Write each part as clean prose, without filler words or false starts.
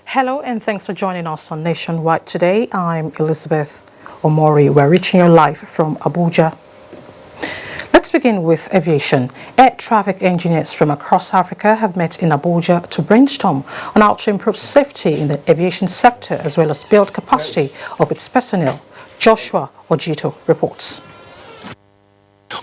Hello and thanks for joining us on Nationwide today. I'm Elizabeth Omori. We're reaching you live from Abuja. Let's begin with aviation. Air traffic engineers from across Africa have met in Abuja to brainstorm on how to improve safety in the aviation sector as well as build capacity of its personnel. Joshua Ojito reports.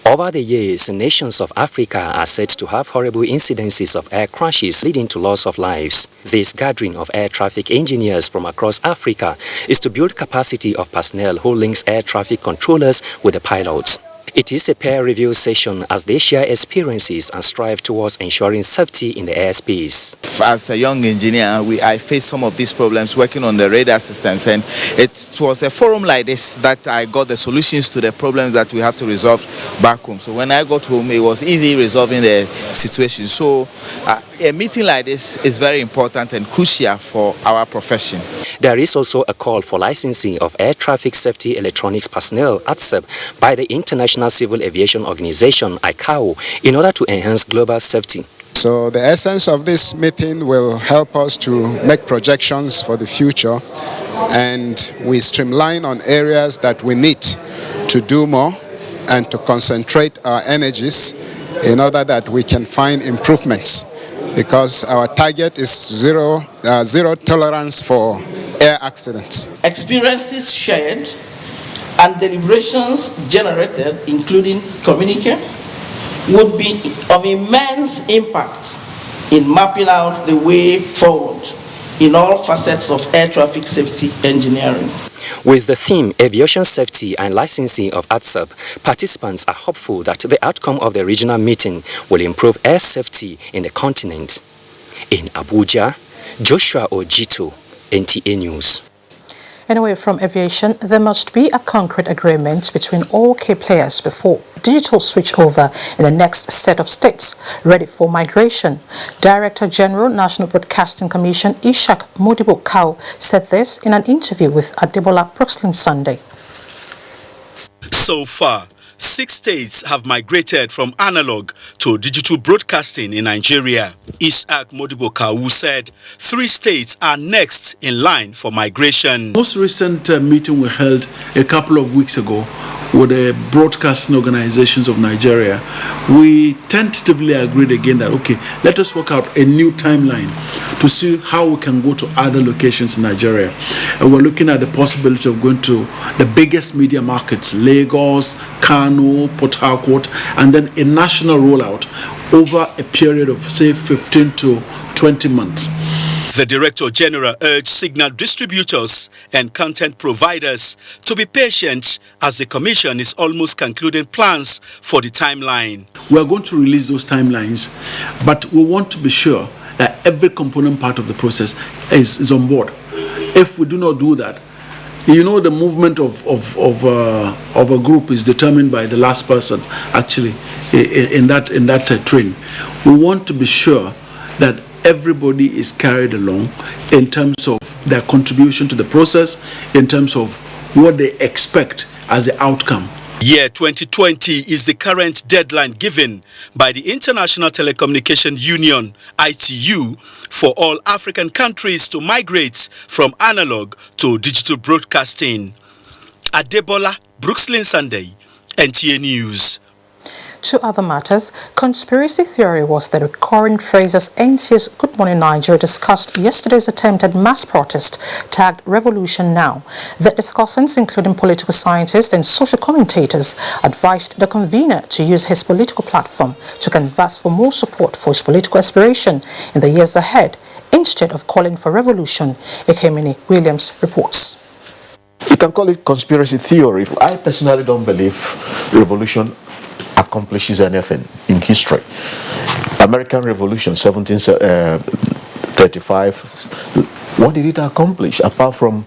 Over the years, nations of Africa are said to have horrible incidences of air crashes leading to loss of lives. This gathering of air traffic engineers from across Africa is to build capacity of personnel who links air traffic controllers with the pilots. It is a peer review session as they share experiences and strive towards ensuring safety in the airspace. As a young engineer, I faced some of these problems working on the radar systems, and it was a forum like this that I got the solutions to the problems that we have to resolve back home. So when I got home, it was easy resolving the situation. So a meeting like this is very important and crucial for our profession. There is also a call for licensing of air traffic safety electronics personnel ATSEP by the International Civil Aviation Organization, ICAO, in order to enhance global safety. So the essence of this meeting will help us to make projections for the future, and we streamline on areas that we need to do more and to concentrate our energies in order that we can find improvements, because our target is zero tolerance for air accidents. Experiences shared and deliberations generated, including communique, would be of immense impact in mapping out the way forward in all facets of air traffic safety engineering. With the theme Aviation Safety and Licensing of ATSEP, participants are hopeful that the outcome of the regional meeting will improve air safety in the continent. In Abuja, Joshua Ojito, NTA News. Anyway, from aviation, there must be a concrete agreement between all key players before digital switch over in the next set of states ready for migration. Director General, National Broadcasting Commission, Ishak Modibo Kau, said this in an interview with Adebola Brooksling Sunday. So far, 6 states have migrated from analog to digital broadcasting in Nigeria. Ishak Modibo Kau said 3 states are next in line for migration. Most recent meeting we held a couple of weeks ago with the broadcasting organizations of Nigeria, we tentatively agreed again that, okay, let us work out a new timeline to see how we can go to other locations in Nigeria. And we're looking at the possibility of going to the biggest media markets, Lagos, Kano, Port Harcourt, and then a national rollout over a period of, say, 15 to 20 months. The Director General urged signal distributors and content providers to be patient as the Commission is almost concluding plans for the timeline. We are going to release those timelines, but we want to be sure that every component part of the process is on board. If we do not do that, you know, the movement of a group is determined by the last person actually in that train. We want to be sure that everybody is carried along in terms of their contribution to the process, in terms of what they expect as the outcome. Year 2020 is the current deadline given by the International Telecommunication Union, ITU, for all African countries to migrate from analog to digital broadcasting. Adebola Brooksling Sunday, NTA News. To other matters, conspiracy theory was the recurring phrase as NTA's Good Morning Nigeria discussed yesterday's attempted mass protest tagged Revolution Now. The discussants, including political scientists and social commentators, advised the convener to use his political platform to canvass for more support for his political aspiration in the years ahead, instead of calling for revolution. Ekemini Williams reports. can call it conspiracy theory. I personally don't believe revolution accomplishes anything in history. American Revolution, 1735, what did it accomplish apart from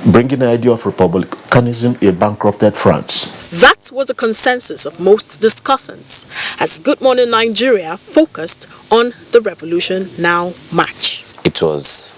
bringing the idea of republicanism in bankrupted France? That was the consensus of most discussants as Good Morning Nigeria focused on the Revolution Now march. It was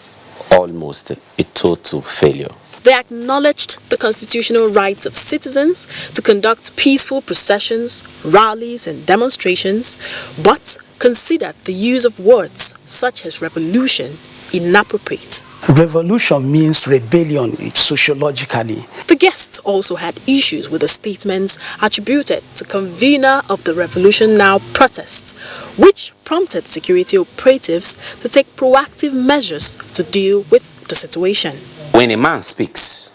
almost a total failure. They acknowledged the constitutional rights of citizens to conduct peaceful processions, rallies and demonstrations, but considered the use of words such as revolution inappropriate. Revolution means rebellion sociologically. The guests also had issues with the statements attributed to convener of the Revolution Now protests, which prompted security operatives to take proactive measures to deal with the situation. When a man speaks,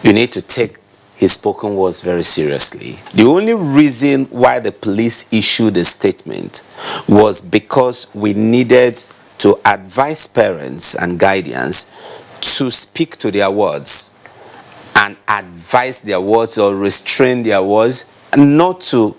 you need to take his spoken words very seriously. The only reason why the police issued a statement was because we needed to advise parents and guardians to speak to their words and advise their words or restrain their words, not to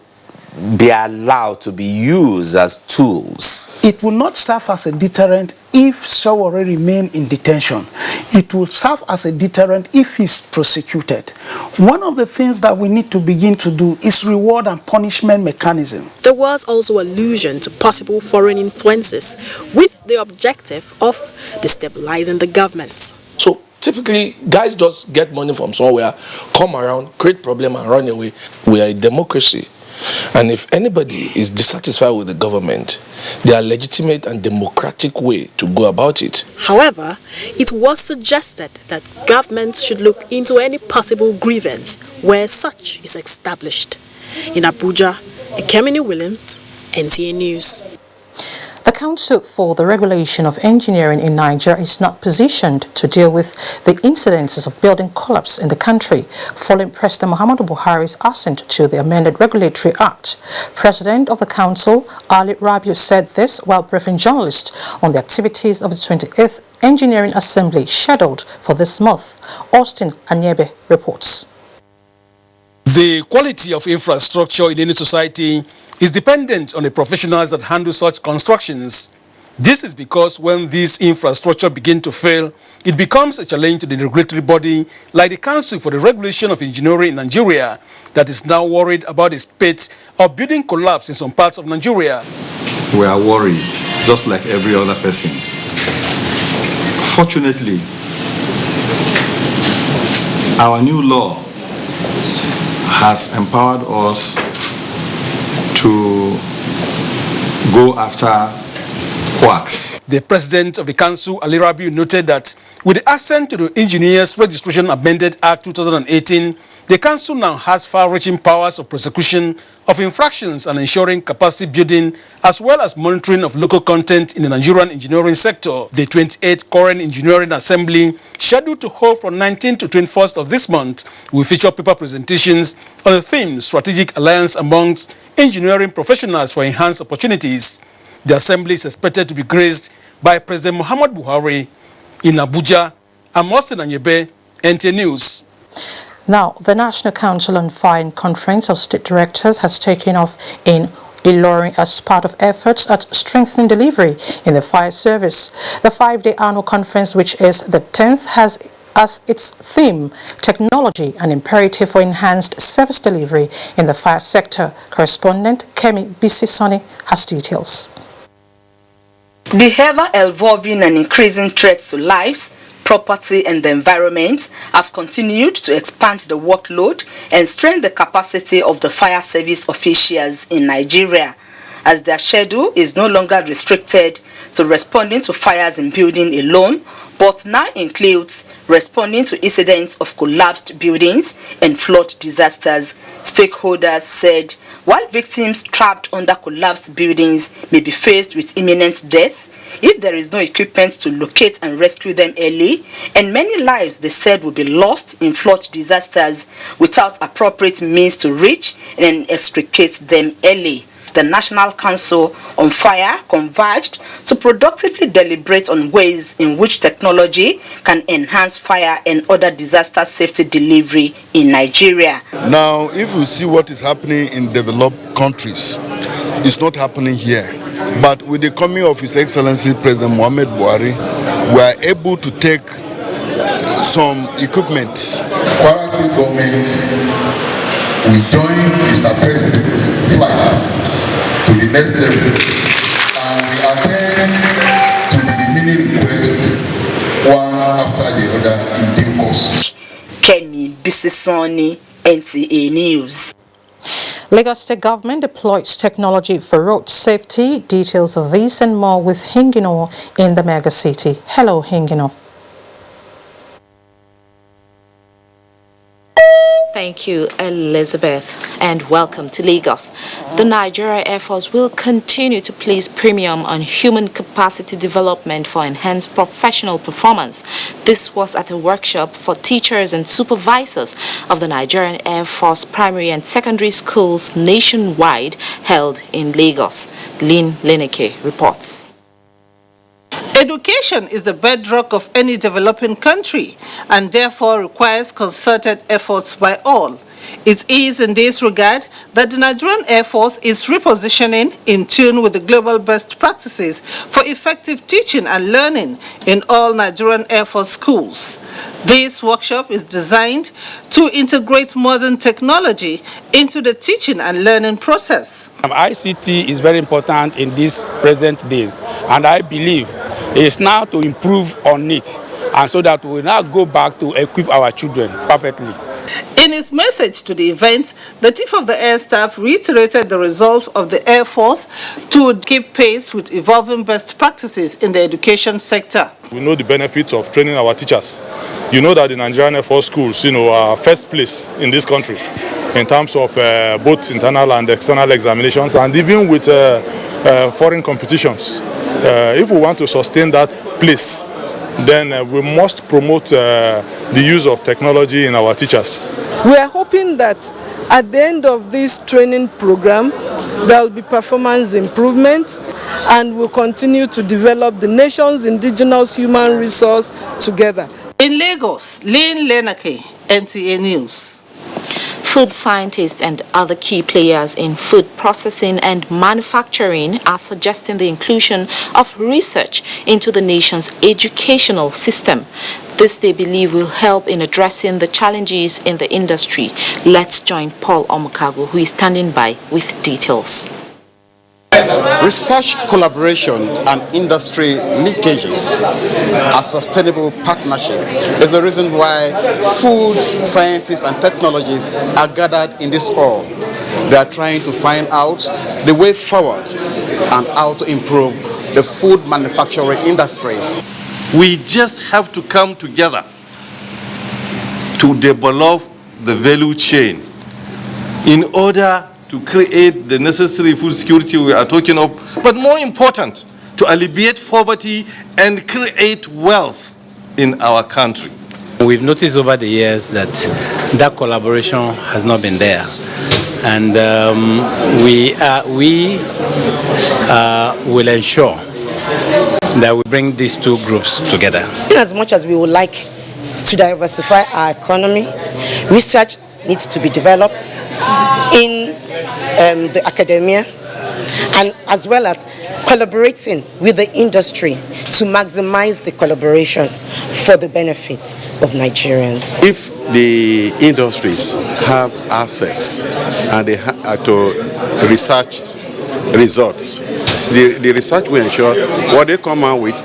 be allowed to be used as tools. It will not serve as a deterrent if Sowore remain in detention. It will serve as a deterrent if he's prosecuted. One of the things that we need to begin to do is reward and punishment mechanism. There was also allusion to possible foreign influences with the objective of destabilizing the government. So typically, guys just get money from somewhere, come around, create problem and run away. We are a democracy. And if anybody is dissatisfied with the government, there are legitimate and democratic way to go about it. However, it was suggested that governments should look into any possible grievance where such is established. In Abuja, Ekemini Williams, NTA News. The Council for the Regulation of Engineering in Nigeria is not positioned to deal with the incidences of building collapse in the country following President Muhammadu Buhari's assent to the amended Regulatory Act. President of the Council, Ali Rabiu, said this while briefing journalists on the activities of the 28th Engineering Assembly scheduled for this month. Austin Anyebe reports. The quality of infrastructure in any society is dependent on the professionals that handle such constructions. This is because when this infrastructure begins to fail, it becomes a challenge to the regulatory body like the Council for the Regulation of Engineering in Nigeria that is now worried about the spate of building collapse in some parts of Nigeria. We are worried, just like every other person. Fortunately, our new law has empowered us to go after quacks. The president of the council, Ali Rabiu, noted that with the assent to the Engineers Registration Amended Act 2018, the council now has far-reaching powers of prosecution of infractions and ensuring capacity building as well as monitoring of local content in the Nigerian engineering sector. The 28th Current Engineering Assembly, scheduled to hold from 19th to 21st of this month, will feature paper presentations on the theme Strategic Alliance amongst engineering professionals for enhanced opportunities. The assembly is expected to be graced by President Muhammadu Buhari in Abuja. I'm Austin Anyebe, NTA News. Now, the National Council on Fire and Conference of State Directors has taken off in Ilorin as part of efforts at strengthening delivery in the fire service. The 5-day annual conference, which is the 10th, has as its theme technology, an imperative for enhanced service delivery in the fire sector. Correspondent Kemi Bisisoni has details. The ever-evolving and increasing threats to lives, property and the environment have continued to expand the workload and strain the capacity of the fire service officials in Nigeria, as their schedule is no longer restricted to responding to fires in building alone, but now includes responding to incidents of collapsed buildings and flood disasters. Stakeholders said while victims trapped under collapsed buildings may be faced with imminent death if there is no equipment to locate and rescue them early, and many lives, they said, will be lost in flood disasters without appropriate means to reach and extricate them early. the National Council on Fire converged to productively deliberate on ways in which technology can enhance fire and other disaster safety delivery in Nigeria. Now, if you see what is happening in developed countries, it's not happening here. But with the coming of His Excellency President Muhammad Buhari, we are able to take some equipment. Kwara State government will join Mr. President's flight to the next level and we attend to the remaining requests one after the other in due course. Kemi Bisisoni, NTA News. Lagos State Government deploys technology for road safety. Details of this and more with Hingino in the mega city. Hello, Hingino. Thank you, Elizabeth, and welcome to Lagos. The Nigeria Air Force will continue to place premium on human capacity development for enhanced professional performance. This was at a workshop for teachers and supervisors of the Nigerian Air Force primary and secondary schools nationwide held in Lagos. Lynn Leneke reports. Education is the bedrock of any developing country and therefore requires concerted efforts by all. It is in this regard that the Nigerian Air Force is repositioning in tune with the global best practices for effective teaching and learning in all Nigerian Air Force schools. This workshop is designed to integrate modern technology into the teaching and learning process. ICT is very important in these present days, and I believe it's now to improve on it, and so that we will now go back to equip our children perfectly. In his message to the event, the Chief of the Air Staff reiterated the resolve of the Air Force to keep pace with evolving best practices in the education sector. We know the benefits of training our teachers. You know that the Nigerian Air Force schools, are first place in this country in terms of both internal and external examinations, and even with foreign competitions. If we want to sustain that place, then we must promote the use of technology in our teachers. We are hoping that at the end of this training program, there will be performance improvement, and we'll continue to develop the nation's indigenous human resource together. In Lagos, Lynn Leneke, NTA News. Food scientists and other key players in food processing and manufacturing are suggesting the inclusion of research into the nation's educational system. This, they believe, will help in addressing the challenges in the industry. Let's join Paul Omokago, who is standing by with details. Research collaboration and industry linkages, a sustainable partnership, is the reason why food scientists and technologists are gathered in this hall. They are trying to find out the way forward and how to improve the food manufacturing industry. We just have to come together to develop the value chain in order to create the necessary food security we are talking of, but more important, to alleviate poverty and create wealth in our country. We've noticed over the years that that collaboration has not been there, and we will ensure that we bring these two groups together. In as much as we would like to diversify our economy, research needs to be developed in the academia, and as well as collaborating with the industry to maximize the collaboration for the benefits of Nigerians. If the industries have access and they to research results, the research will ensure what they come out with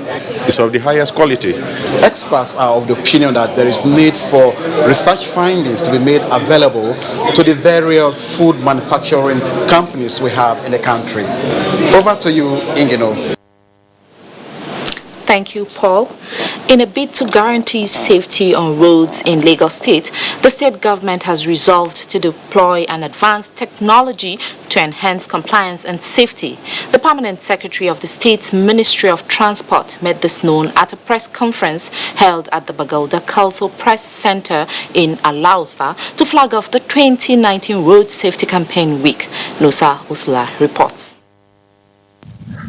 is of the highest quality. Experts are of the opinion that there is need for research findings to be made available to the various food manufacturing companies we have in the country. Over to you, Ingino. Thank you, Paul. In a bid to guarantee safety on roads in Lagos State, the state government has resolved to deploy an advanced technology to enhance compliance and safety. The permanent secretary of the state's Ministry of Transport made this known at a press conference held at the Bagauda Kaltho Press Center in Alausa to flag off the 2019 Road Safety Campaign Week. Nusa Usula reports.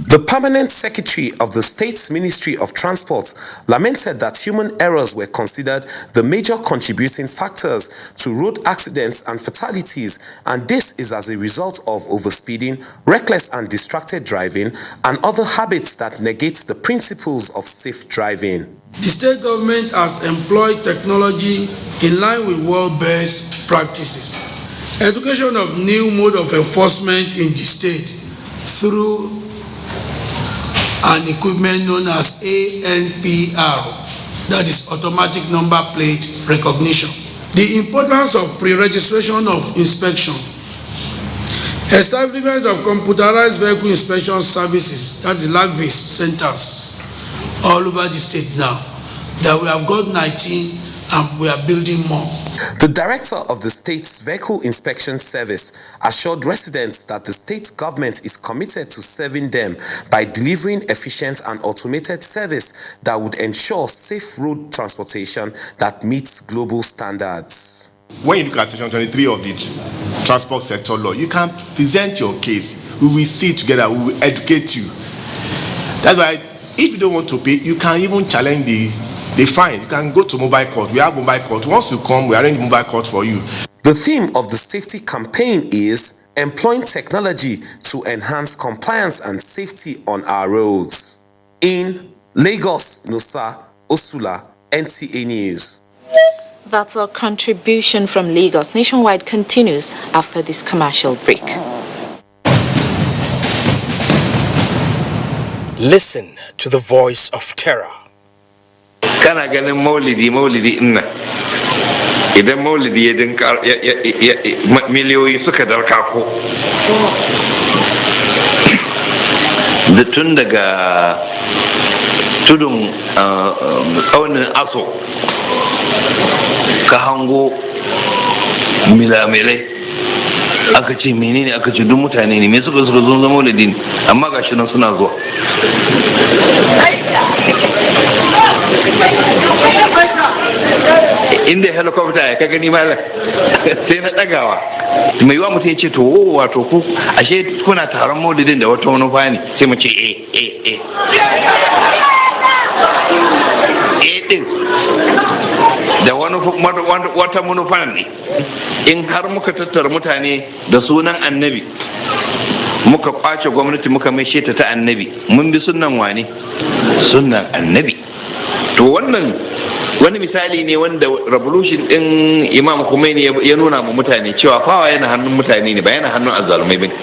The permanent secretary of the State's Ministry of Transport lamented that human errors were considered the major contributing factors to road accidents and fatalities, and this is as a result of overspeeding, reckless and distracted driving, and other habits that negate the principles of safe driving. The state government has employed technology in line with world-based practices. Education of new mode of enforcement in the state through an equipment known as ANPR, that is automatic number plate recognition. The importance of pre-registration of inspection. Establishment of computerized vehicle inspection services, that is LAGVIS centers, all over the state now. That we have got 19 and we are building more. The director of the state's Vehicle Inspection Service assured residents that the state government is committed to serving them by delivering efficient and automated service that would ensure safe road transportation that meets global standards. When you look at section 23 of the transport sector law, you can present your case. We will see together, we will educate you. That's why if you don't want to pay, you can even challenge the fine. You can go to mobile court. We have mobile court. Once you come, we arrange mobile court for you. The theme of the safety campaign is employing technology to enhance compliance and safety on our roads. In Lagos, Nusa Osula, NTA News. That's our contribution from Lagos. Nationwide continues after this commercial break. Listen to the voice of terror. Kana ganin maulidi inna idan maulidi ya dinka miliyoyi suka darka ko da tun daga tudun tsaunin aso ka hango milamilai aka ce menene aka ce duk mutane ne me suka zo zama maulidi amma gashi nan suna zuwa inda helicopter ya ka gani malam sai na dagawa mai yiwa mutum ya ce to wato ku ashe kuna taron maulidin da wata manufa ne sai mu ce din da wata manufa ne in har muka tattara mutane da sunan annabi muka kwace gwamnati muka mai sheta ta annabi mun bi sunnan wani sunnan annabi to wannan wani misali ne wanda revolution din Imam Khomeini ya nuna mu mutane cewa fawa yana hannun mutane ne ba yana hannun azzalumai bane.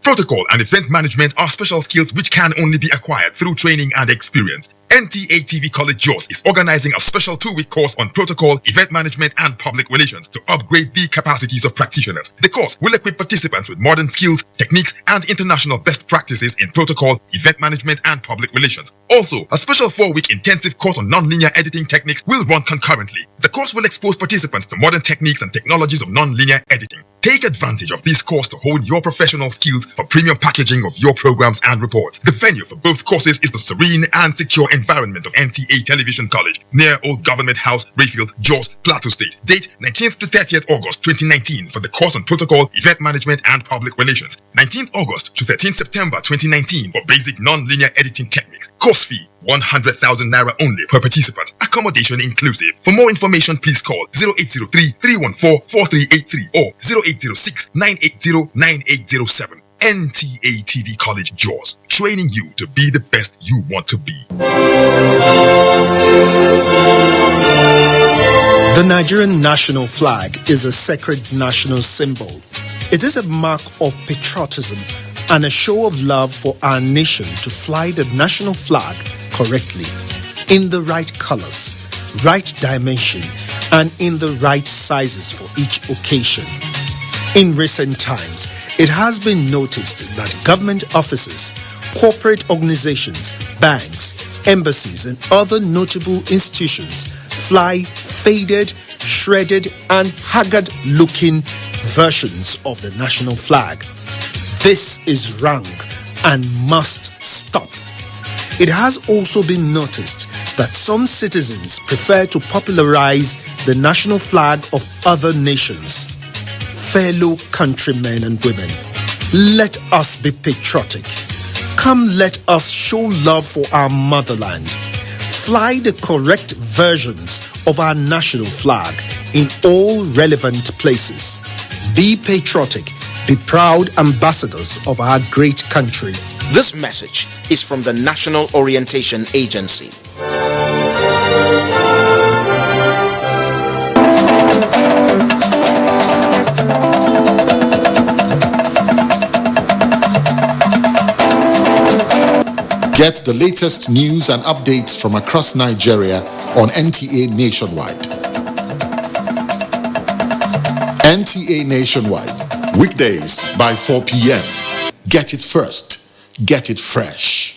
Protocol and event management are special skills which can only be acquired through training and experience. NTA TV College JOS is organizing a special 2-week course on protocol, event management, and public relations to upgrade the capacities of practitioners. The course will equip participants with modern skills, techniques, and international best practices in protocol, event management, and public relations. Also, a special 4-week intensive course on non-linear editing techniques will run concurrently. The course will expose participants to modern techniques and technologies of non-linear editing. Take advantage of this course to hone your professional skills for premium packaging of your programs and reports. The venue for both courses is the serene and secure environment of NTA Television College, near Old Government House, Rayfield, Jos, Plateau State. Date 19th to 30th August 2019 for the course on protocol, event management, and public relations. 19th August to 13th September 2019 for basic non-linear editing techniques. Course fee 100,000 naira only per participant. Accommodation inclusive. For more information, please call 0803-314-4383 or 0806-980-9807. NTA TV College JOS, training you to be the best you want to be. The Nigerian national flag is a sacred national symbol. It is a mark of patriotism and a show of love for our nation to fly the national flag correctly, in the right colors, right dimension, and in the right sizes for each occasion. In recent times, it has been noticed that government offices, corporate organizations, banks, embassies, and other notable institutions fly faded, shredded, and haggard-looking versions of the national flag. This is wrong and must stop. It has also been noticed that some citizens prefer to popularize the national flag of other nations. Fellow countrymen and women, let us be patriotic. Come, let us show love for our motherland. Fly the correct versions of our national flag in all relevant places. Be patriotic. Be proud ambassadors of our great country. This message is from the National Orientation Agency. Get the latest news and updates from across Nigeria on NTA Nationwide. NTA Nationwide, weekdays by 4 p.m. Get it first, get it fresh.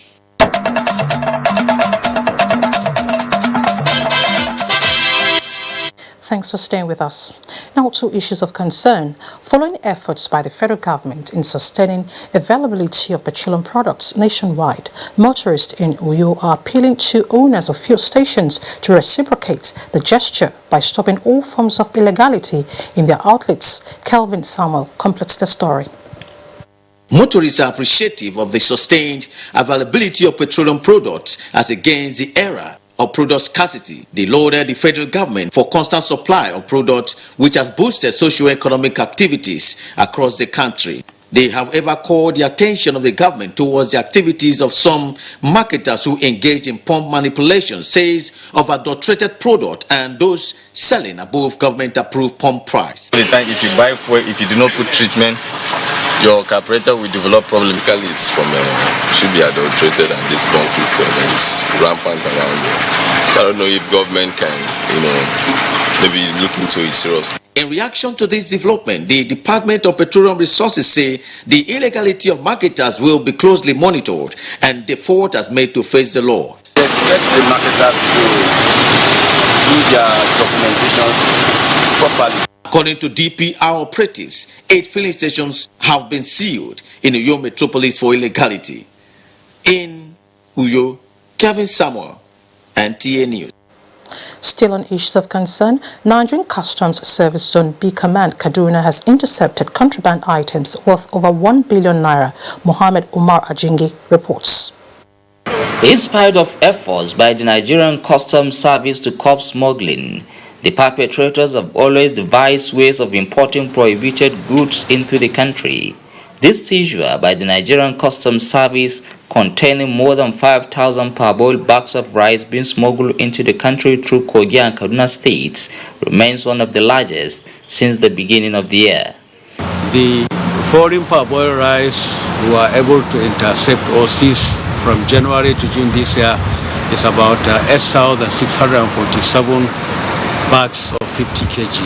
Thanks for staying with us. Now to issues of concern. Following efforts by the federal government in sustaining availability of petroleum products nationwide, motorists in Uyo are appealing to owners of fuel stations to reciprocate the gesture by stopping all forms of illegality in their outlets. Kelvin Samuel completes the story. Motorists are appreciative of the sustained availability of petroleum products as against the era of product scarcity. They lauded the federal government for constant supply of products, which has boosted socio-economic activities across the country. They, however, called the attention of the government towards the activities of some marketers who engage in pump manipulation, sales of adulterated product, and those selling above government-approved pump price. If you buy fuel, if you do not put treatment, your carburetor will develop problems. It's from should be adulterated, and this pump is rampant around here. So I don't know if government can, maybe look into it seriously. In reaction to this development, the Department of Petroleum Resources say the illegality of marketers will be closely monitored and the fault has made to face the law. Expect the marketers to do their documentations properly. According to DPR operatives, 8 filling stations have been sealed in Uyo Metropolis for illegality. In Uyo, Kevin Samuel, NTA News. Still on issues of concern, Nigerian Customs Service Zone B Command Kaduna has intercepted contraband items worth over 1 billion naira, Mohammed Umar Ajingi reports. In spite of efforts by the Nigerian Customs Service to curb smuggling, the perpetrators have always devised ways of importing prohibited goods into the country. This seizure by the Nigerian Customs Service, containing more than 5,000 parboiled bags of rice being smuggled into the country through Kogi and Kaduna states, remains one of the largest since the beginning of the year. The foreign parboiled rice we were able to intercept or seize from January to June this year is about 8,647 bags of 50 kg.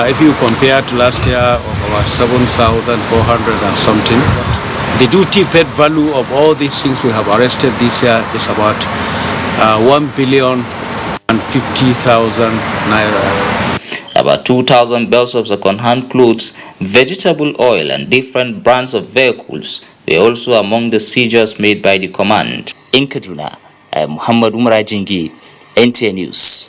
If you compare to last year of about 7,400 and something, the duty paid value of all these things we have arrested this year is about 1,050,000 naira. About 2,000 bales of second-hand clothes, vegetable oil and different brands of vehicles were also among the seizures made by the command. In Kaduna, I am Muhammad Umar Ajingi, NTA News.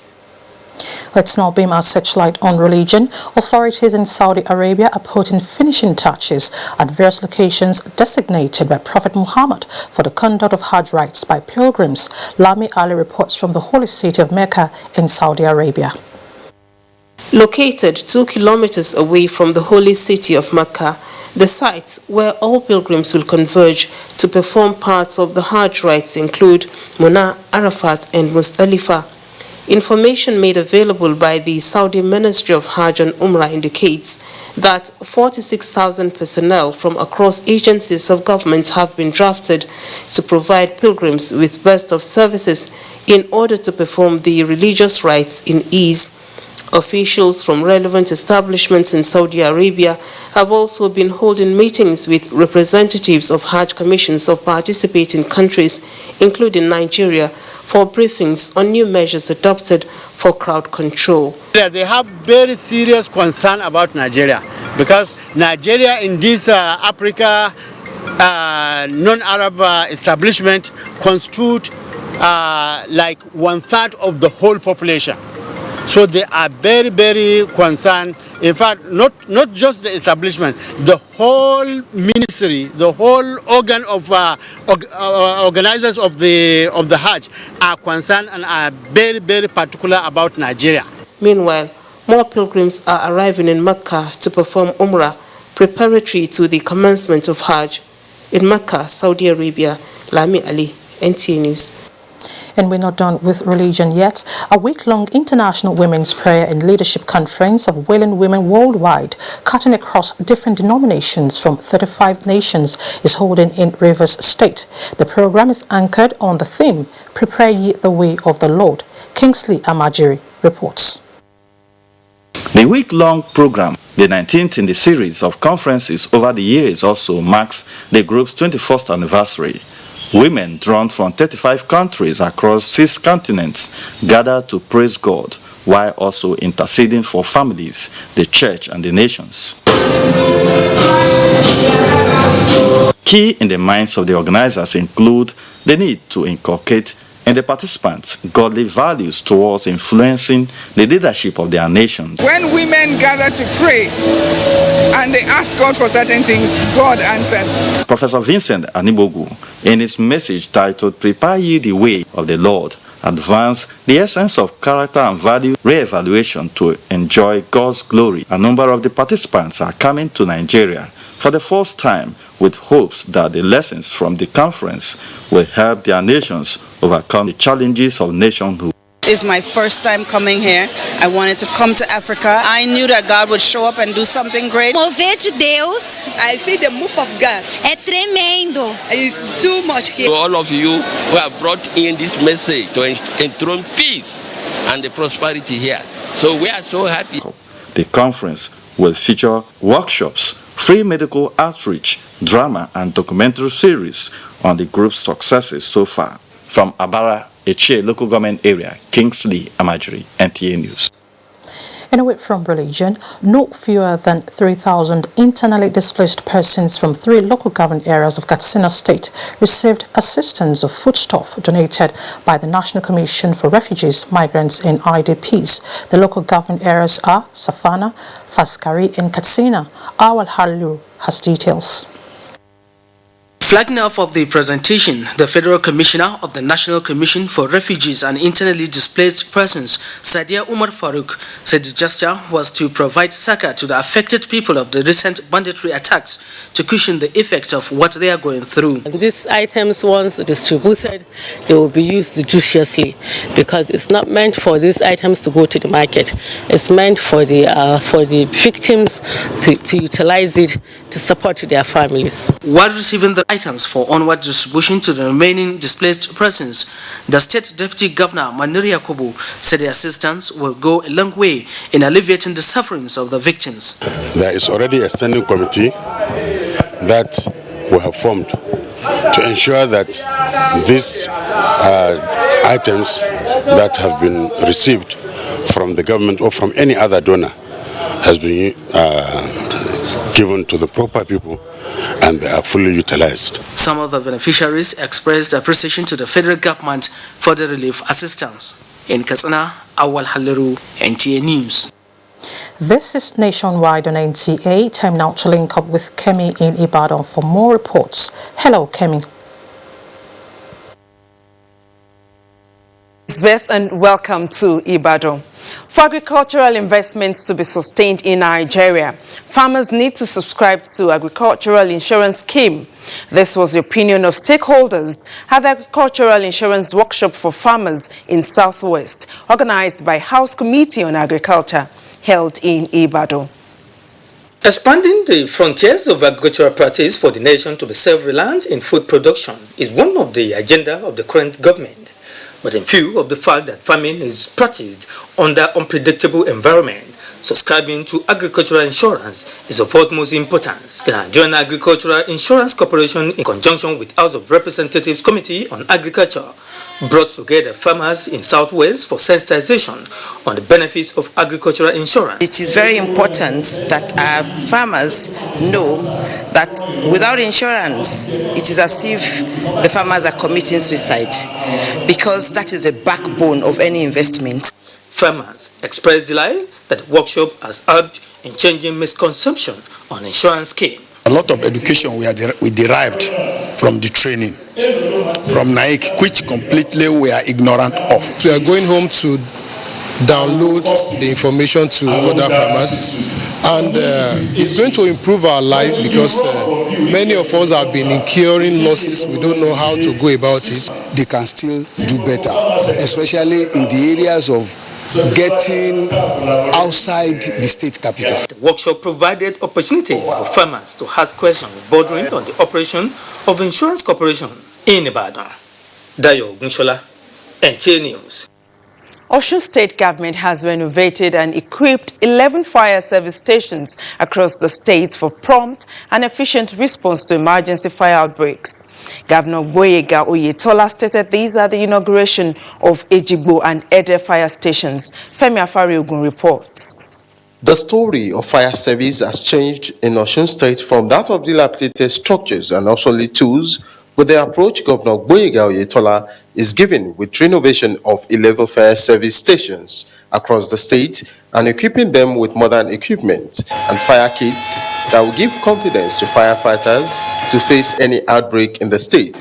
Let's now beam our searchlight on religion. Authorities in Saudi Arabia are putting finishing touches at various locations designated by Prophet Muhammad for the conduct of Hajj rites by pilgrims. Lami Ali reports from the holy city of Mecca in Saudi Arabia. Located 2 kilometers away from the holy city of Mecca, the sites where all pilgrims will converge to perform parts of the Hajj rites include Muna, Arafat and Muzdalifah. Information made available by the Saudi Ministry of Hajj and Umrah indicates that 46,000 personnel from across agencies of government have been drafted to provide pilgrims with best of services in order to perform the religious rites in ease. Officials from relevant establishments in Saudi Arabia have also been holding meetings with representatives of Hajj commissions of participating countries, including Nigeria, for briefings on new measures adopted for crowd control. They have very serious concern about Nigeria because Nigeria in this Africa non-Arab establishment constitute like 1/3 of the whole population. So they are very, very concerned. In fact, not just the establishment, the whole ministry, the whole organ of organizers of the Hajj are concerned and are very, very particular about Nigeria. Meanwhile, more pilgrims are arriving in Mecca to perform Umrah preparatory to the commencement of Hajj. In Mecca, Saudi Arabia, Lami Ali, NTA News. And we're not done with religion yet. A week-long International Women's Prayer and Leadership Conference of willing women worldwide, cutting across different denominations from 35 nations, is holding in Rivers State. The program is anchored on the theme, Prepare Ye the Way of the Lord. Kingsley Amajiri reports. The week-long program, the 19th in the series of conferences over the years, also marks the group's 21st anniversary. Women drawn from 35 countries across 6 continents gather to praise God while also interceding for families, the church and the nations. Key in the minds of the organizers include the need to inculcate in the participants godly values towards influencing the leadership of their nations. When women gather to pray and they ask God for certain things, God answers. Professor Vincent Anibogu, in his message titled Prepare Ye the Way of the Lord, advanced the essence of character and value re-evaluation to enjoy God's glory. A number of the participants are coming to Nigeria for the first time with hopes that the lessons from the conference will help their nations overcome the challenges of nationhood. It's my first time coming here. I wanted to come to Africa. I knew that God would show up and do something great. Mover de Deus. I see the move of God. É tremendo. It's too much here. To all of you who have brought in this message to enthrone peace and the prosperity here. So we are so happy. The conference will feature workshops, free medical outreach, drama and documentary series on the group's successes so far. From Abara, Echie local government area, Kingsley Amajiri, NTA News. And away from religion, no fewer than 3,000 internally displaced persons from 3 local government areas of Katsina State received assistance of foodstuff donated by the National Commission for Refugees, Migrants and IDPs. The local government areas are Safana, Faskari and Katsina. Awal Halilu has details. Flagging off of the presentation, the Federal Commissioner of the National Commission for Refugees and Internally Displaced Persons, Sadia Umar Farouk, said the gesture was to provide succor to the affected people of the recent banditry attacks to cushion the effect of what they are going through. These items, once distributed, they will be used judiciously because it's not meant for these items to go to the market. It's meant for the victims to utilize it to support their families. While receiving the items for onward distribution to the remaining displaced persons, the State Deputy Governor Maniri Yakubu said the assistance will go a long way in alleviating the sufferings of the victims. There is already a standing committee that we have formed to ensure that these items that have been received from the government or from any other donor has been given to the proper people and they are fully utilized. Some of the beneficiaries expressed appreciation to the federal government for the relief assistance. In Katsina, Awal Haliru, NTA News. This is Nationwide on NTA. Time now to link up with Kemi in Ibadan for more reports. Hello, Kemi. Elizabeth, and welcome to Ibadan. For agricultural investments to be sustained in Nigeria, farmers need to subscribe to agricultural insurance scheme. This was the opinion of stakeholders at the Agricultural Insurance Workshop for Farmers in Southwest, organized by House Committee on Agriculture, held in Ibadan. Expanding the frontiers of agricultural practice for the nation to be self-reliant in food production is one of the agenda of the current government. But in view of the fact that farming is practiced under unpredictable environment, subscribing to agricultural insurance is of utmost importance. The Nigerian Agricultural Insurance Corporation, in conjunction with House of Representatives Committee on Agriculture, brought together farmers in Southwest for sensitization on the benefits of agricultural insurance. It is very important that our farmers know that without insurance, it is as if the farmers are committing suicide, because that is the backbone of any investment. Farmers expressed delight that the workshop has helped in changing misconception on insurance scheme. A lot of education we derived from the training from NAIC, which completely we are ignorant of. We are going home to download the information to other farmers, and it's going to improve our life, because many of us have been incurring losses. We don't know how to go about it. They can still do better, especially in the areas of getting outside the state capital. The workshop provided opportunities for farmers to ask questions bordering on the operation of Insurance Corporation in Ibadan. Dayo Gunshola, NTA News. Osun State Government has renovated and equipped 11 fire service stations across the state for prompt and efficient response to emergency fire outbreaks. Governor Gboyega Oyetola stated these at the inauguration of Ejigbo and Ede fire stations. Femi Afari-Ogun reports. The story of fire service has changed in Osun State from that of dilapidated structures and obsolete tools, with the approach Governor Gboyega Oyetola is giving with renovation of 11 fire service stations across the state and equipping them with modern equipment and fire kits that will give confidence to firefighters to face any outbreak in the state.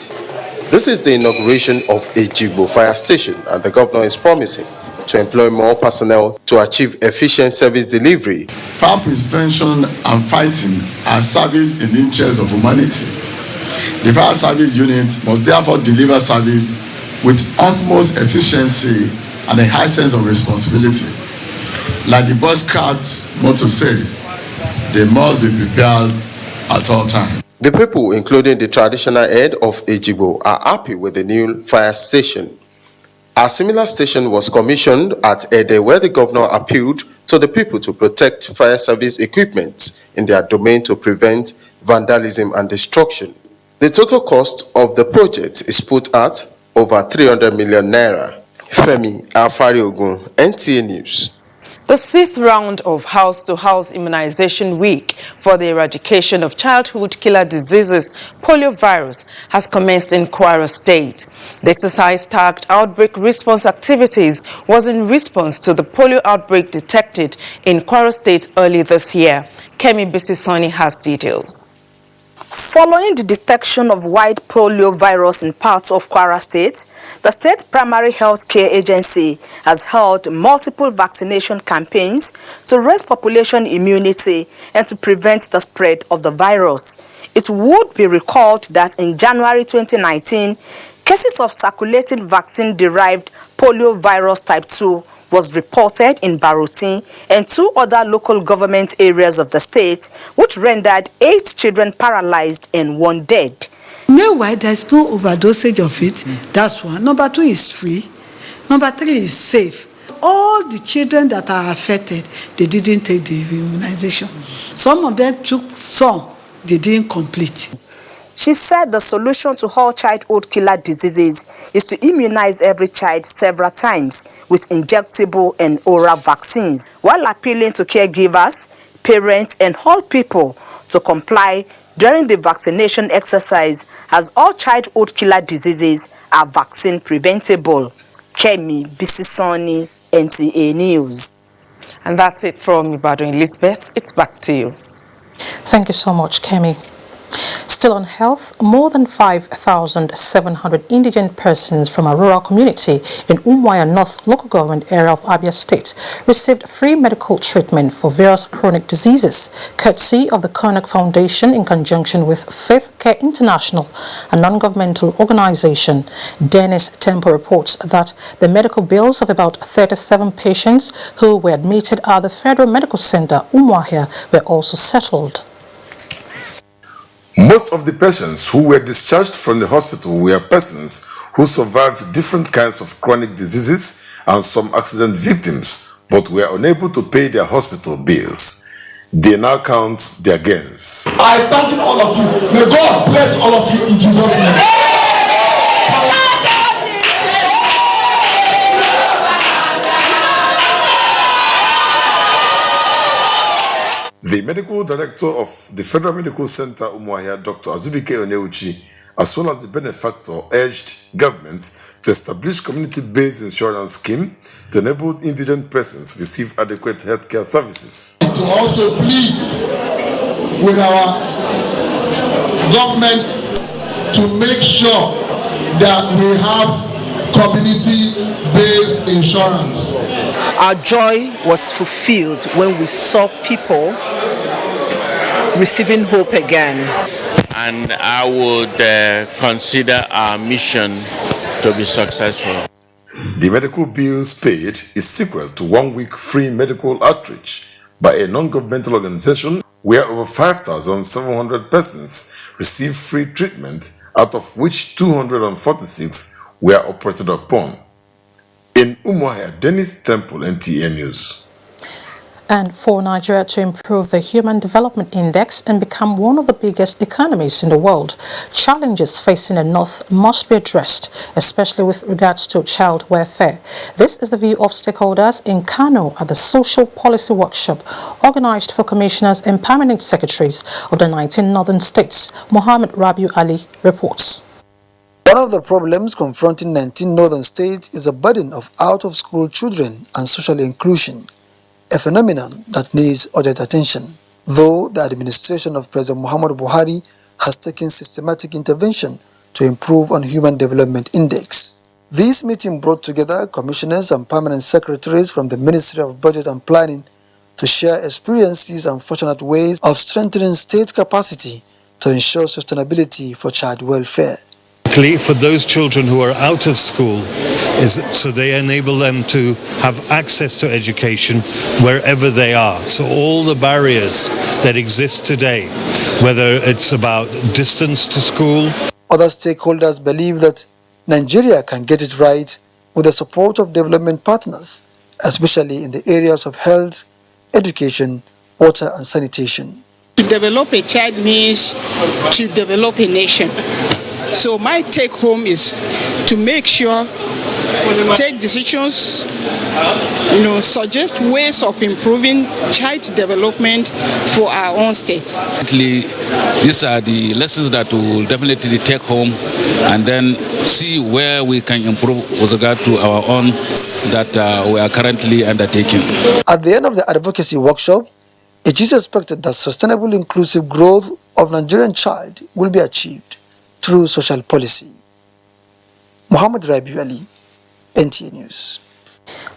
This is the inauguration of Ejigbo Fire Station, and the governor is promising to employ more personnel to achieve efficient service delivery. Fire prevention and fighting are service in the interest of humanity. The fire service unit must therefore deliver service with utmost efficiency and a high sense of responsibility. Like the Boy Scouts motto says, they must be prepared at all times. The people, including the traditional head of Ejigbo, are happy with the new fire station. A similar station was commissioned at Ede, where the governor appealed to the people to protect fire service equipment in their domain to prevent vandalism and destruction. The total cost of the project is put at over 300 million naira. Femi Afari-Ogun, NTA News. The 6th round of house-to-house immunization week for the eradication of childhood killer diseases, poliovirus, has commenced in Kwara State. The exercise tagged outbreak response activities was in response to the polio outbreak detected in Kwara State early this year. Kemi Bisisoni has details. Following the detection of white polio virus in parts of Kwara State, the State Primary Health Care Agency has held multiple vaccination campaigns to raise population immunity and to prevent the spread of the virus. It would be recalled that in January 2019, cases of circulating vaccine-derived polio virus type 2 was reported in Barutin and 2 other local government areas of the state, which rendered 8 children paralyzed and 1 dead. Meanwhile, there is no overdosage of it. That's one. Number 2 is free. Number 3 is safe. All the children that are affected, they didn't take the immunization. Some of them took some, they didn't complete. She said the solution to all childhood killer diseases is to immunize every child several times with injectable and oral vaccines, while appealing to caregivers, parents, and all people to comply during the vaccination exercise, as all childhood killer diseases are vaccine preventable. Kemi Bisisoni, NTA News. And that's it from Ibadan. Elizabeth, it's back to you. Thank you so much, Kemi. Still on health, more than 5,700 indigent persons from a rural community in Umuahia North local government area of Abia State received free medical treatment for various chronic diseases, courtesy of the Konak Foundation in conjunction with Faith Care International, a non-governmental organization. Dennis Temple reports that the medical bills of about 37 patients who were admitted at the Federal Medical Center, Umuahia, were also settled. Most of the patients who were discharged from the hospital were persons who survived different kinds of chronic diseases and some accident victims but were unable to pay their hospital bills. They now count their gains. I thank all of you. May God bless all of you in Jesus' name. The medical director of the Federal Medical Center, Umuahia, Dr. Azubike Oneuchi, as well as the benefactor, urged government to establish community-based insurance scheme to enable indigent persons receive adequate healthcare services. To also plead with our government to make sure that we have community-based insurance. Our joy was fulfilled when we saw people receiving hope again. And I would consider our mission to be successful. The medical bills paid is sequel to 1 week free medical outreach by a non-governmental organization where over 5,700 persons received free treatment, out of which 246 were operated upon. In Umuahia, Dennis Temple, NTA News. And for Nigeria to improve the Human Development Index and become one of the biggest economies in the world, challenges facing the North must be addressed, especially with regards to child welfare. This is the view of stakeholders in Kano at the Social Policy Workshop organized for commissioners and permanent secretaries of the 19 northern states. Mohammed Rabiu Ali reports. One of the problems confronting 19 northern states is the burden of out-of-school children and social inclusion, a phenomenon that needs urgent attention, though the administration of President Muhammadu Buhari has taken systematic intervention to improve on Human Development Index. This meeting brought together commissioners and permanent secretaries from the Ministry of Budget and Planning to share experiences and fortunate ways of strengthening state capacity to ensure sustainability for child welfare. For those children who are out of school, so they enable them to have access to education wherever they are. So all the barriers that exist today, whether it's about distance to school. Other stakeholders believe that Nigeria can get it right with the support of development partners, especially in the areas of health, education, water and sanitation. To develop a child means to develop a nation. So my take home is to make sure, take decisions, suggest ways of improving child development for our own state. These are the lessons that we will definitely take home and then see where we can improve with regard to our own that we are currently undertaking. At the end of the advocacy workshop, it is expected that sustainable inclusive growth of Nigerian child will be achieved through social policy. Mohammed Rabiu Ali, NTA News.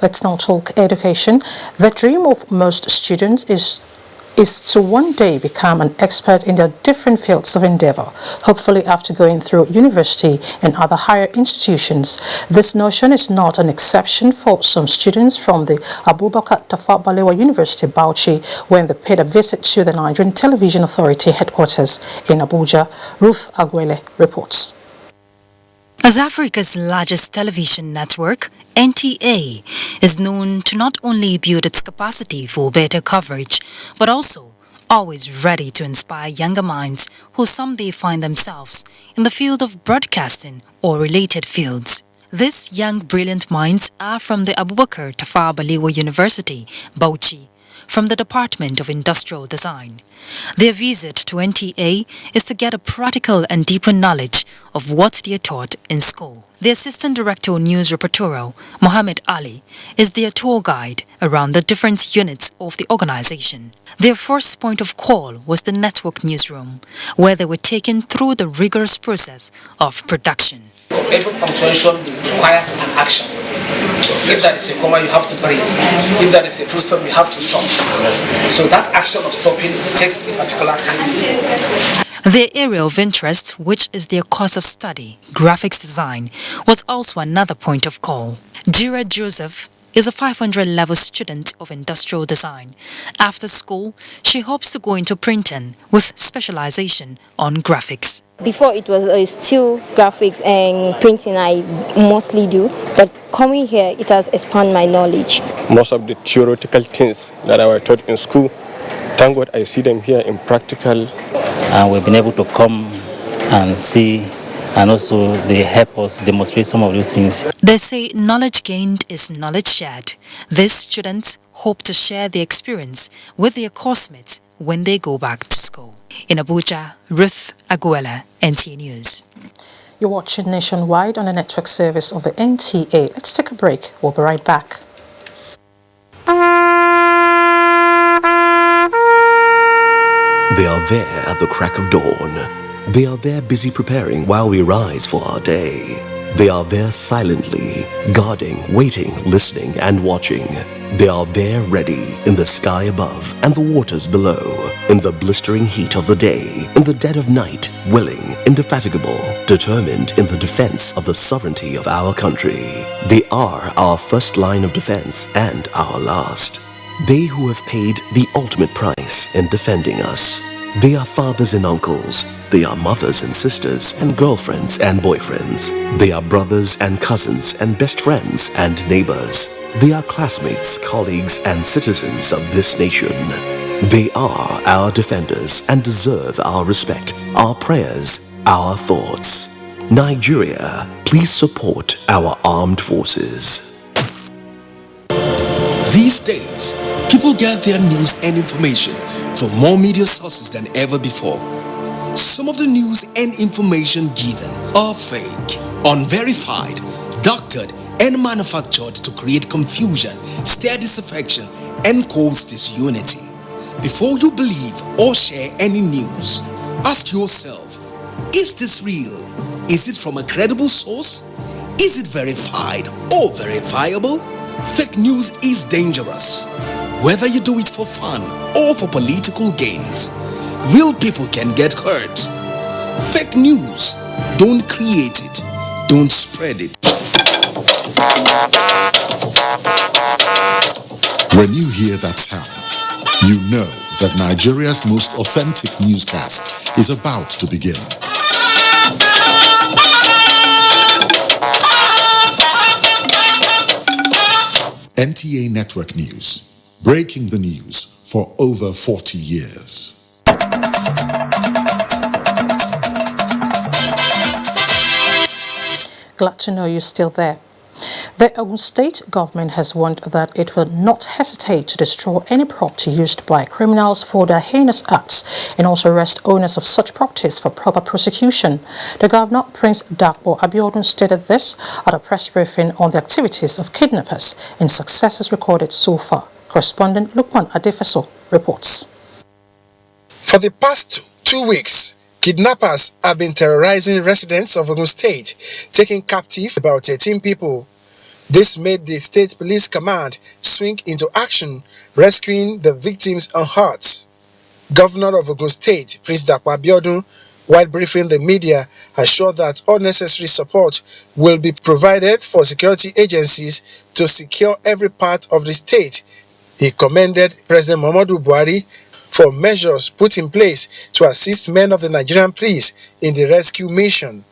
Let's now talk education. The dream of most students is to one day become an expert in their different fields of endeavor, hopefully after going through university and other higher institutions. This notion is not an exception for some students from the Abubakar Tafawa Balewa University, Bauchi, when they paid a visit to the Nigerian Television Authority headquarters in Abuja. Ruth Aguele reports. As Africa's largest television network, NTA is known to not only build its capacity for better coverage, but also always ready to inspire younger minds who someday find themselves in the field of broadcasting or related fields. These young brilliant minds are from the Abubakar Tafawa Balewa University, Bauchi, from the Department of Industrial Design. Their visit to NTA is to get a practical and deeper knowledge of what they are taught in school. The Assistant Director of News Repertorial, Mohammed Ali, is their tour guide around the different units of the organization. Their first point of call was the network newsroom, where they were taken through the rigorous process of production. Every punctuation requires an action. If that is a comma, you have to breathe. If that is a full stop, you have to stop. So that action of stopping takes a particular time. Their area of interest, which is their course of study, graphics design, was also another point of call. Jira Joseph is a 500-level student of industrial design. After school, she hopes to go into printing with specialization on graphics. Before it was still graphics and printing I mostly do, but coming here, it has expanded my knowledge. Most of the theoretical things that I was taught in school, thank God I see them here in practical. And we've been able to come and see, and also they help us demonstrate some of those things. They say knowledge gained is knowledge shared. These students hope to share the experience with their coursemates when they go back to school. In Abuja, Ruth Aguela, NTA News. You're watching Nationwide on the network service of the NTA. Let's take a break. We'll be right back. They are there at the crack of dawn. They are there busy preparing while we rise for our day. They are there silently, guarding, waiting, listening, and watching. They are there ready in the sky above and the waters below, in the blistering heat of the day, in the dead of night, willing, indefatigable, determined in the defense of the sovereignty of our country. They are our first line of defense and our last. They who have paid the ultimate price in defending us. They are fathers and uncles. They are mothers and sisters and girlfriends and boyfriends. They are brothers and cousins and best friends and neighbors. They are classmates, colleagues, and citizens of this nation. They are our defenders and deserve our respect, our prayers, our thoughts. Nigeria, please support our armed forces. These days, people get their news and information from more media sources than ever before. Some of the news and information given are fake, unverified, doctored, and manufactured to create confusion, stir disaffection, and cause disunity. Before you believe or share any news, ask yourself, is this real? Is it from a credible source? Is it verified or verifiable? Fake news is dangerous. Whether you do it for fun or for political gains, real people can get hurt. Fake news, don't create it, don't spread it. When you hear that sound, you know that Nigeria's most authentic newscast is about to begin. NTA Network News, breaking the news for over 40 years. Glad to know you're still there. The Ogun State government has warned that it will not hesitate to destroy any property used by criminals for their heinous acts and also arrest owners of such properties for proper prosecution. The governor, Prince Dakpo Abiodun, stated this at a press briefing on the activities of kidnappers and successes recorded so far. Correspondent Lukman Adefeso reports. For the past 2 weeks, kidnappers have been terrorizing residents of Ogun State, taking captive about 18 people. This made the State Police Command swing into action, rescuing the victims unhurt. Governor of Ogun State, Prince Dakpo Abiodun, while briefing the media, assured that all necessary support will be provided for security agencies to secure every part of the state. He commended President Muhammadu Buhari for measures put in place to assist men of the Nigerian police in the rescue mission.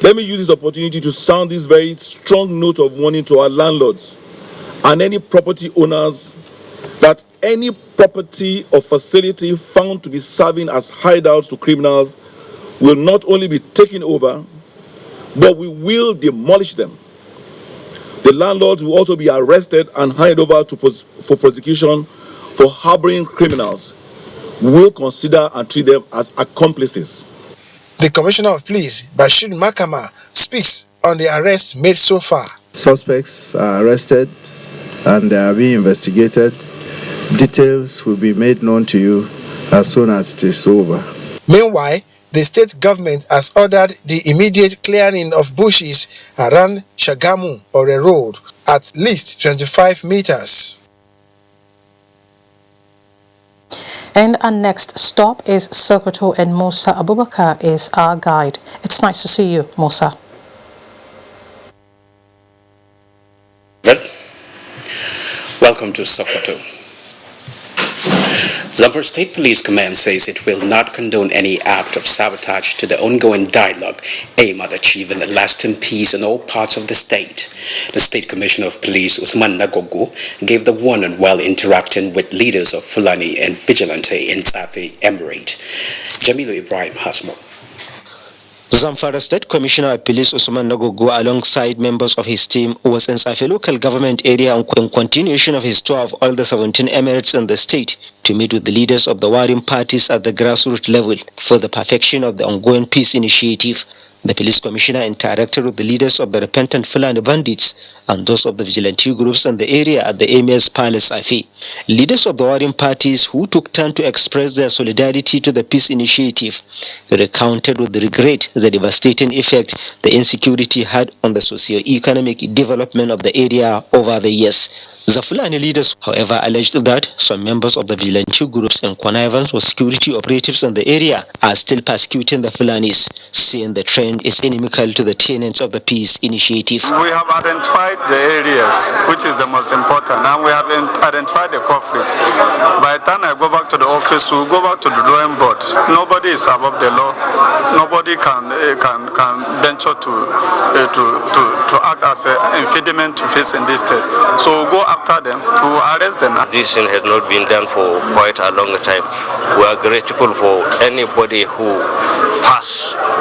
Let me use this opportunity to sound this very strong note of warning to our landlords and any property owners that any property or facility found to be serving as hideouts to criminals will not only be taken over, but we will demolish them. The landlords will also be arrested and handed over for prosecution for harboring criminals. We will consider and treat them as accomplices. The Commissioner of Police, Bashir Makama, speaks on the arrests made so far. Suspects are arrested and they are being investigated. Details will be made known to you as soon as it is over. Meanwhile, the state government has ordered the immediate clearing of bushes around Shagamu or a road at least 25 meters. And our next stop is Sokoto, and Musa Abubakar is our guide. It's nice to see you, Musa. Welcome to Sokoto. Zamfara State Police Command says it will not condone any act of sabotage to the ongoing dialogue aimed at achieving lasting peace in all parts of the state. The State Commissioner of Police, Usman Nagogo, gave the warning while interacting with leaders of Fulani and Vigilante in Tsafe Emirate. Jamilu Ibrahim has more. Zamfara State Commissioner of Police Usman Nagogo, alongside members of his team, was in Tsafe local government area in continuation of his tour of all the 17 emirates in the state to meet with the leaders of the warring parties at the grassroots level for the perfection of the ongoing peace initiative. The police commissioner interacted with the leaders of the repentant Fulani bandits and those of the vigilante groups in the area at the Emir's Palace, Afi. Leaders of the warring parties who took time to express their solidarity to the peace initiative recounted with regret the devastating effect the insecurity had on the socio-economic development of the area over the years. The Fulani leaders, however, alleged that some members of the vigilante groups in connivance with security operatives in the area are still persecuting the Fulanis, saying the trend is inimical to the tenets of the peace initiative. We have identified the areas, which is the most important, and we have identified the culprit. By the time I go back to the office, we'll go back to the drawing board. Nobody is above the law. Nobody can venture to act as an impediment to peace in this state. So we'll go after them, to arrest them. This thing has not been done for quite a long time. We are grateful for anybody who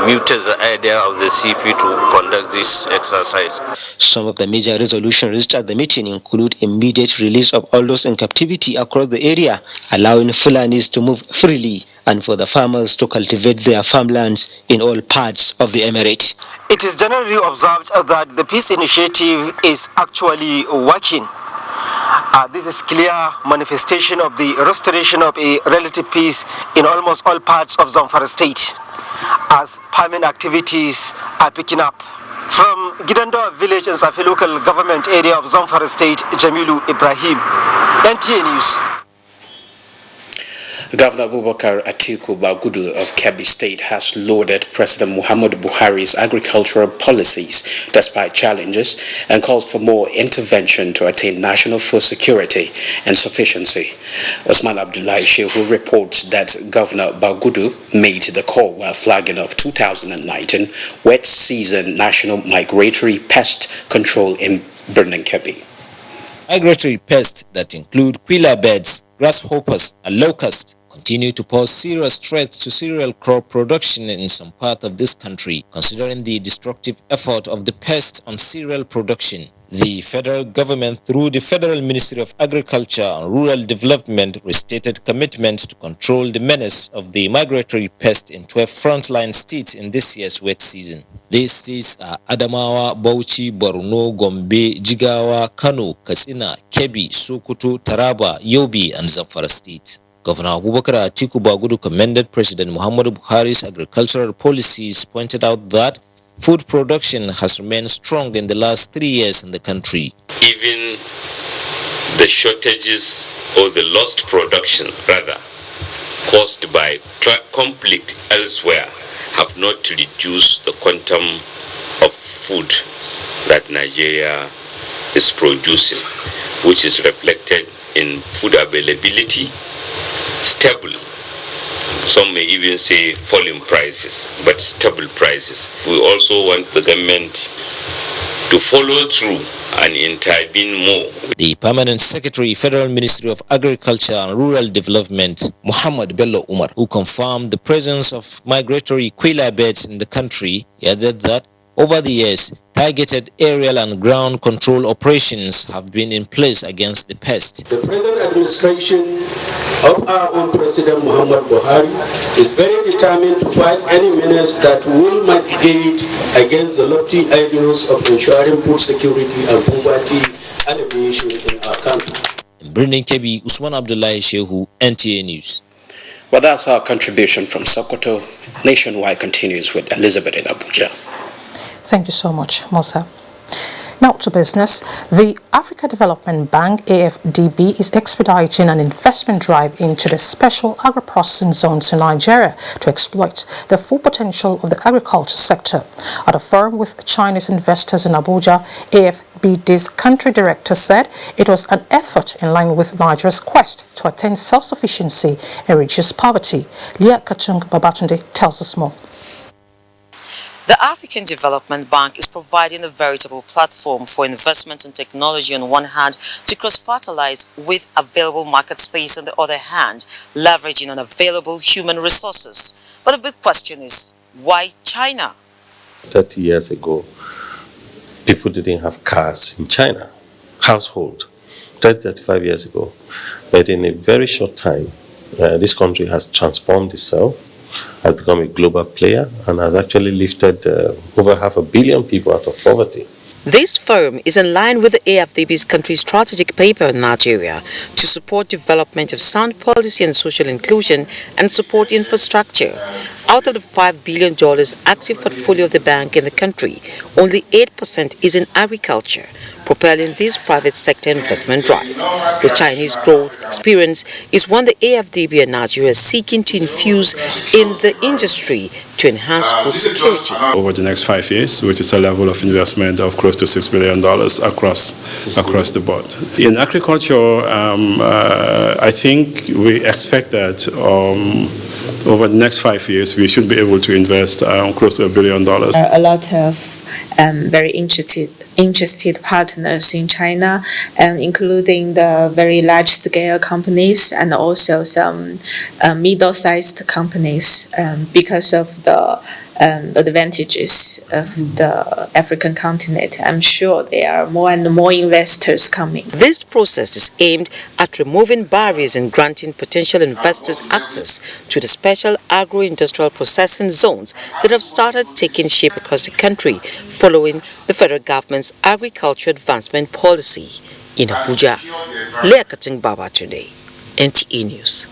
muted the idea of the CP to conduct this exercise. Some of the major resolutions reached at the meeting include immediate release of all those in captivity across the area, allowing Fulanis to move freely, and for the farmers to cultivate their farmlands in all parts of the emirate. It is generally observed that the peace initiative is actually working. This is clear manifestation of the restoration of a relative peace in almost all parts of Zamfara state, as farming activities are picking up. From Gidandoa village in Tsafe local government area of Zamfara state, Jamilu Ibrahim, NTA News. Governor Abubakar Atiku Bagudu of Kebbi State has lauded President Muhammadu Buhari's agricultural policies despite challenges and calls for more intervention to attain national food security and sufficiency. Osman Abdullahi Shehu reports that Governor Bagudu made the call while flagging off 2019 wet season national migratory pest control in Birnin Kebbi. Migratory pests that include quilla beds, grasshoppers, and locusts continue to pose serious threats to cereal crop production in some part of this country, considering the destructive effort of the pest on cereal production. The federal government, through the Federal Ministry of Agriculture and Rural Development, restated commitment to control the menace of the migratory pest in 12 frontline states in this year's wet season. These states are Adamawa, Bauchi, Borno, Gombe, Jigawa, Kano, Katsina, Kebbi, Sokoto, Taraba, Yobe, and Zamfara states. Governor Abubakar Atiku Bagudu commended President Muhammadu Buhari's agricultural policies, pointed out that food production has remained strong in the last 3 years in the country. Even the shortages or the lost production, rather, caused by conflict elsewhere have not reduced the quantum of food that Nigeria is producing, which is reflected in food availability, stable, some may even say falling prices, but stable prices. We also want the government to follow through and intervene more. The Permanent Secretary, Federal Ministry of Agriculture and Rural Development, Muhammad Bello Umar, who confirmed the presence of migratory quilla beds in the country, added that over the years, targeted aerial and ground control operations have been in place against the pest. The present administration of our own President Muhammad Buhari is very determined to fight any menace that will mitigate against the lofty ideals of ensuring food security and poverty alleviation in our country. In Birnin Kebbi, Usman Abdullahi Shehu, NTA News. Well, that's our contribution from Sokoto. Nationwide continues with Elizabeth in Abuja. Thank you so much, Musa. Now to business. The Africa Development Bank, AFDB, is expediting an investment drive into the special agro-processing zones in Nigeria to exploit the full potential of the agriculture sector. At a forum with Chinese investors in Abuja, AFDB's country director said it was an effort in line with Nigeria's quest to attain self-sufficiency and reduce poverty. Leah Kachung Babatunde tells us more. The African Development Bank is providing a veritable platform for investment in technology on one hand to cross-fertilize with available market space on the other hand, leveraging on available human resources. But the big question is, why China? 30 years ago, people didn't have cars in China, household, 35 years ago. But in a very short time, this country has transformed itself, has become a global player, and has actually lifted over 500 million people out of poverty. This forum is in line with the AFDB's country strategic paper in Nigeria to support development of sound policy and social inclusion and support infrastructure. Out of the $5 billion active portfolio of the bank in the country, only 8% is in agriculture, propelling this private sector investment drive. The Chinese growth experience is one the AFDB and Nigeria is seeking to infuse in the industry to enhance food security. Over the next 5 years, which is a level of investment of close to $6 billion across the board. In agriculture, I think we expect that over the next 5 years, we should be able to invest close to $1 billion. A lot of very interested partners in China, and including the very large-scale companies and also some middle-sized companies, because of the advantages of the African continent. I'm sure there are more and more investors coming. This process is aimed at removing barriers and granting potential investors access to the special agro-industrial processing zones that have started taking shape across the country following the federal government's agriculture advancement policy. In Abuja, Leah Kating Baba today, NTA News.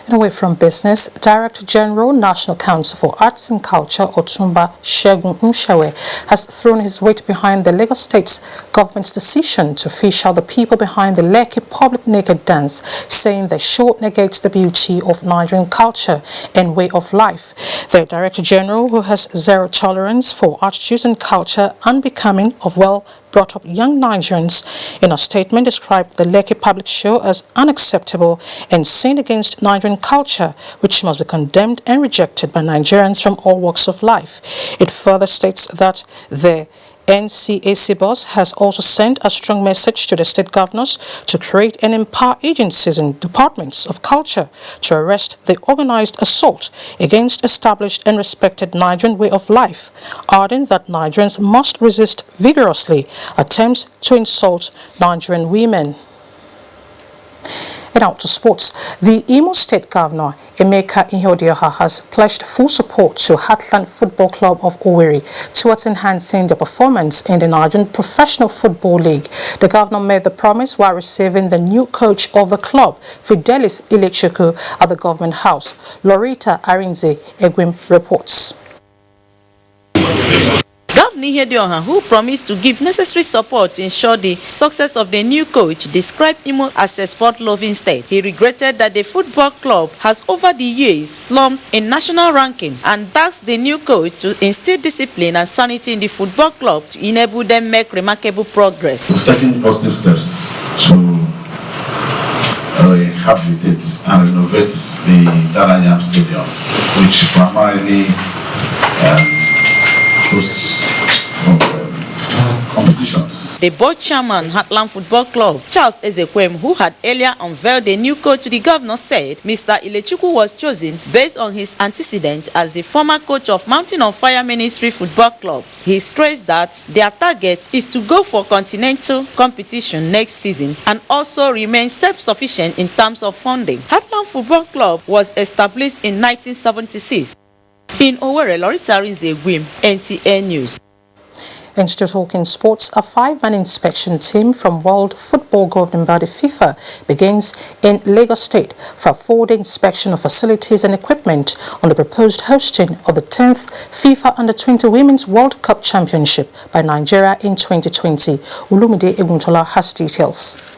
Away from business, Director General, National Council for Arts and Culture, Otumba Shegun Mshawe, has thrown his weight behind the Lagos State government's decision to fish out the people behind the Lekki public naked dance, saying the show negates the beauty of Nigerian culture and way of life. The Director General, who has zero tolerance for attitudes and culture unbecoming of well-brought-up young Nigerians, in a statement described the Lekki public show as unacceptable and sin against Nigerian culture, which must be condemned and rejected by Nigerians from all walks of life. It further states that the NCAC boss has also sent a strong message to the state governors to create and empower agencies and departments of culture to arrest the organized assault against established and respected Nigerian way of life, adding that Nigerians must resist vigorously attempts to insult Nigerian women. And out to sports. The Imo State Governor, Emeka Ihedioha, has pledged full support to Heartland Football Club of Owerri towards enhancing their performance in the Nigerian Professional Football League. The governor made the promise while receiving the new coach of the club, Fidelis Ilechukwu, at the Government House. Loretta Arinze Egwim reports. Governor Ihedioha, who promised to give necessary support to ensure the success of the new coach, described Imo as a sport-loving state. He regretted that the football club has over the years slumped in national ranking and asked the new coach to instill discipline and sanity in the football club to enable them make remarkable progress. We're taking positive steps to rehabilitate and renovate the Daranyam Stadium, which primarily hosts competitions. The board chairman, Heartland Football Club, Charles Ezekwem, who had earlier unveiled the new coach to the governor, said Mr. Ilechukwu was chosen based on his antecedent as the former coach of Mountain on Fire Ministry Football Club. He stressed that their target is to go for continental competition next season and also remain self-sufficient in terms of funding. Heartland Football Club was established in 1976. In Owerri, Loretta Arinze Egwim, NTA News. And still talking sports, a 5-man inspection team from World Football Governing Body FIFA begins in Lagos State for a 4-day inspection of facilities and equipment on the proposed hosting of the 10th FIFA Under-20 Women's World Cup Championship by Nigeria in 2020. Olumide Eguntola has details.